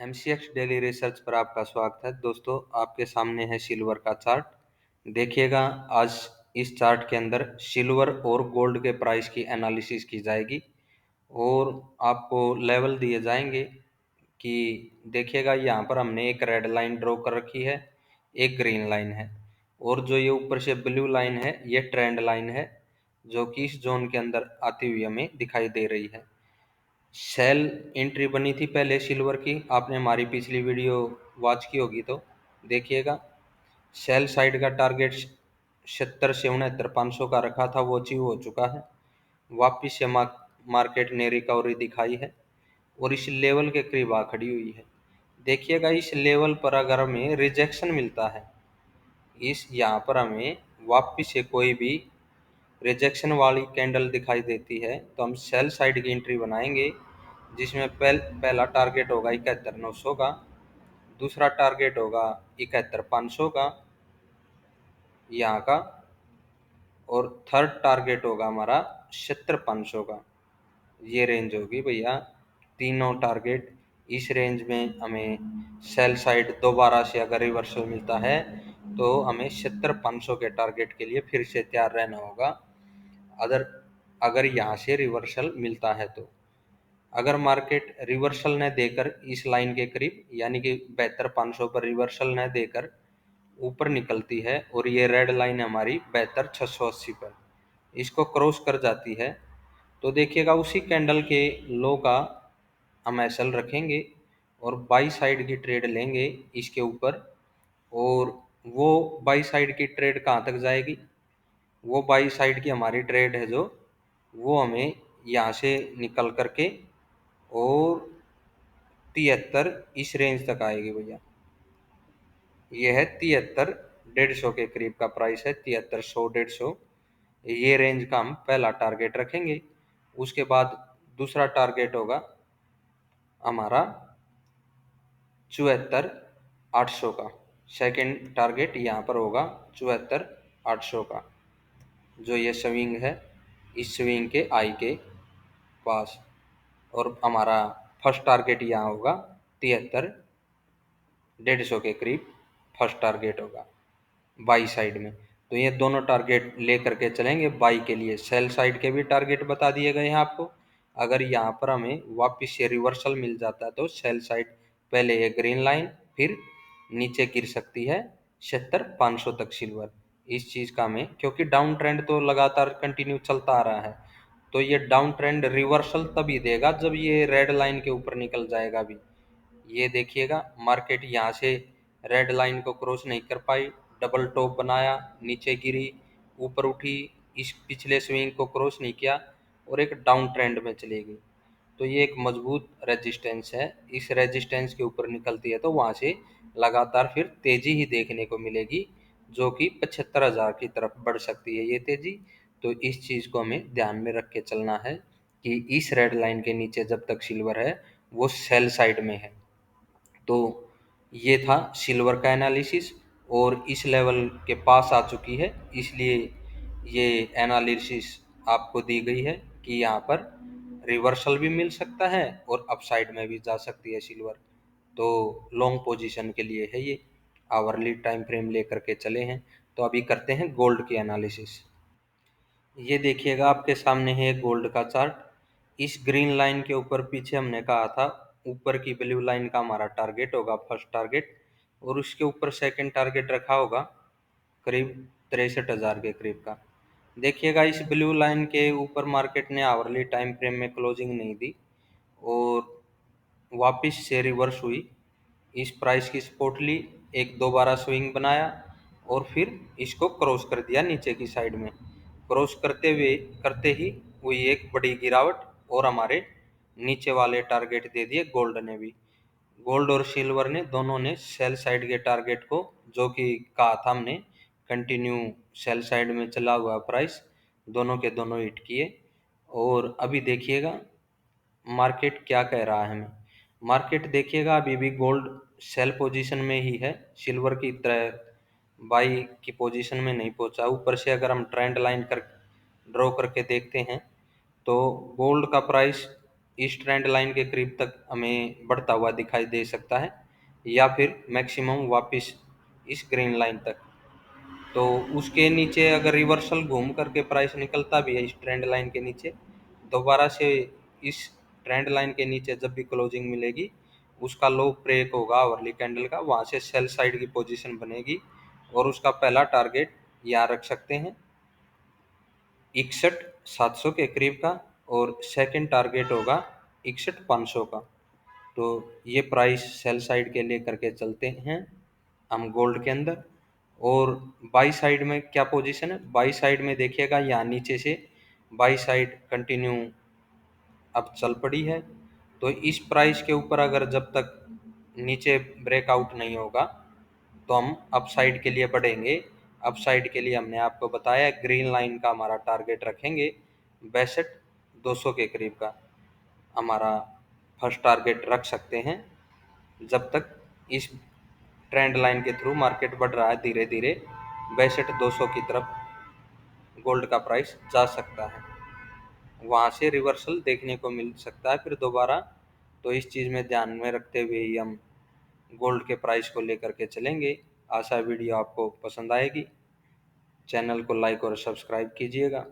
MCX daily research पर आपका स्वागत है दोस्तों। आपके सामने है सिल्वर का चार्ट। देखिएगा, आज इस चार्ट के अंदर सिल्वर और गोल्ड के प्राइस की एनालिसिस की जाएगी और आपको लेवल दिए जाएंगे कि देखिएगा, यहाँ पर हमने एक रेड लाइन ड्रॉ कर रखी है, एक ग्रीन लाइन है और जो ये ऊपर से ब्लू लाइन है ये ट्रेंड लाइन है जो कि इस जोन के अंदर आती हुई हमें दिखाई दे रही है। सेल एंट्री बनी थी पहले सिल्वर की, आपने हमारी पिछली वीडियो वॉच की होगी तो देखिएगा। सेल साइड का टारगेट 70 से 69 500 का रखा था, वो अचीव हो चुका है। वापिस से मार्केट ने रिकवरी दिखाई है और इस लेवल के करीब आ खड़ी हुई है। देखिएगा, इस लेवल पर अगर हमें रिजेक्शन मिलता है, इस यहाँ पर हमें वापिस से कोई भी रिजेक्शन वाली कैंडल दिखाई देती है तो हम सेल साइड की एंट्री बनाएंगे, जिसमें पहला टारगेट होगा 71,900 का, दूसरा टारगेट होगा 71,500 का यहाँ का, और थर्ड टारगेट होगा हमारा 70,500 का। ये रेंज होगी भैया, तीनों टारगेट इस रेंज में। हमें सेल साइड दोबारा से अगर रिवर्सल मिलता है तो हमें 70,500 के टारगेट के लिए फिर से तैयार रहना होगा। अगर अगर यहाँ से रिवर्सल मिलता है तो अगर मार्केट रिवर्सल न देकर इस लाइन के करीब यानी कि 72,500 पर रिवर्सल न देकर ऊपर निकलती है और ये रेड लाइन हमारी 72,680 पर इसको क्रॉस कर जाती है तो देखिएगा, उसी कैंडल के लो का हम एसएल रखेंगे और बाई साइड की ट्रेड लेंगे इसके ऊपर। और वो बाई साइड की ट्रेड कहाँ तक जाएगी? वो बाई साइड की हमारी ट्रेड है जो वो हमें यहाँ से निकल करके और 73 इस रेंज तक आएगी भैया। ये है 73,150 के करीब का प्राइस है, 7300 150। ये रेंज का हम पहला टारगेट रखेंगे। उसके बाद दूसरा टारगेट होगा हमारा 74,800 का। सेकंड टारगेट यहाँ पर होगा 74,800 का, जो ये स्विंग है इस स्विंग के आई के पास। और हमारा फर्स्ट टारगेट यहाँ होगा 73,150 के करीब फर्स्ट टारगेट होगा बाई साइड में। तो ये दोनों टारगेट लेकर के चलेंगे बाई के लिए। सेल साइड के भी टारगेट बता दिए गए हैं आपको। अगर यहाँ पर हमें वापस से रिवर्सल मिल जाता है तो सेल साइड पहले ये ग्रीन लाइन, फिर नीचे गिर सकती है 70,500 तक सिल्वर। इस चीज़ का हमें, क्योंकि डाउन ट्रेंड तो लगातार कंटिन्यू चलता आ रहा है, तो ये डाउन ट्रेंड रिवर्सल तभी देगा जब ये रेड लाइन के ऊपर निकल जाएगा भी। ये देखिएगा, मार्केट यहाँ से रेड लाइन को क्रॉस नहीं कर पाई, डबल टॉप बनाया, नीचे गिरी, ऊपर उठी, इस पिछले स्विंग को क्रॉस नहीं किया और एक डाउन ट्रेंड में चली गई। तो ये एक मजबूत रेजिस्टेंस है। इस रेजिस्टेंस के ऊपर निकलती है तो वहाँ से लगातार फिर तेजी ही देखने को मिलेगी, जो कि 75,000 की तरफ बढ़ सकती है ये तेजी। तो इस चीज़ को हमें ध्यान में रख के चलना है कि इस रेड लाइन के नीचे जब तक सिल्वर है वो सेल साइड में है। तो ये था सिल्वर का एनालिसिस और इस लेवल के पास आ चुकी है, इसलिए ये एनालिसिस आपको दी गई है कि यहाँ पर रिवर्सल भी मिल सकता है और अपसाइड में भी जा सकती है सिल्वर। तो लॉन्ग पोजीशन के लिए है ये, आवरली टाइम फ्रेम लेकर के चले हैं। तो अभी करते हैं गोल्ड की एनालिसिस। ये देखिएगा, आपके सामने है गोल्ड का चार्ट। इस ग्रीन लाइन के ऊपर पीछे हमने कहा था ऊपर की ब्लू लाइन का हमारा टारगेट होगा फर्स्ट टारगेट, और उसके ऊपर सेकंड टारगेट रखा होगा करीब 63,000 के करीब का। देखिएगा, इस ब्लू लाइन के ऊपर मार्केट ने आवरली टाइम फ्रेम में क्लोजिंग नहीं दी और वापस से रिवर्स हुई, इस प्राइस की सपोर्ट ली, एक दोबारा स्विंग बनाया और फिर इसको क्रॉस कर दिया नीचे की साइड में। क्रॉस करते ही हुई एक बड़ी गिरावट और हमारे नीचे वाले टारगेट दे दिए गोल्ड ने भी। गोल्ड और सिल्वर ने दोनों ने सेल साइड के टारगेट को, जो कि कहा था हमने कंटिन्यू सेल साइड में चला हुआ प्राइस, दोनों के दोनों हिट किए। और अभी देखिएगा मार्केट क्या कह रहा है हमें। मार्केट देखिएगा अभी भी गोल्ड सेल पोजीशन में ही है, सिल्वर की तरह बाई की पोजीशन में नहीं पहुंचा। ऊपर से अगर हम ट्रेंड लाइन कर ड्रॉ करके देखते हैं तो गोल्ड का प्राइस इस ट्रेंड लाइन के करीब तक हमें बढ़ता हुआ दिखाई दे सकता है, या फिर मैक्सिमम वापस इस ग्रीन लाइन तक। तो उसके नीचे अगर रिवर्सल घूम करके प्राइस निकलता भी है इस ट्रेंड लाइन के नीचे, दोबारा से इस ट्रेंड लाइन के नीचे जब भी क्लोजिंग मिलेगी, उसका लो ब्रेक होगा आवरली कैंडल का, वहां से सेल साइड की पोजीशन बनेगी और उसका पहला टारगेट यहाँ रख सकते हैं 61,700 के करीब का, और सेकंड टारगेट होगा 61,500 का। तो ये प्राइस सेल साइड के लिए करके चलते हैं हम गोल्ड के अंदर। और बाई साइड में क्या पोजीशन है, बाई साइड में देखिएगा यहाँ नीचे से बाई साइड कंटिन्यू अब चल पड़ी है। तो इस प्राइस के ऊपर अगर जब तक नीचे ब्रेकआउट नहीं होगा तो हम अप साइड के लिए बढ़ेंगे। अप साइड के लिए हमने आपको बताया ग्रीन लाइन का हमारा टारगेट रखेंगे 62,200 के करीब का हमारा फर्स्ट टारगेट रख सकते हैं। जब तक इस ट्रेंड लाइन के थ्रू मार्केट बढ़ रहा है धीरे धीरे 62,200 की तरफ गोल्ड का प्राइस जा सकता है, वहाँ से रिवर्सल देखने को मिल सकता है फिर दोबारा। तो इस चीज़ में ध्यान में रखते हुए ही हम गोल्ड के प्राइस को लेकर के चलेंगे। आशा वीडियो आपको पसंद आएगी। चैनल को लाइक और सब्सक्राइब कीजिएगा।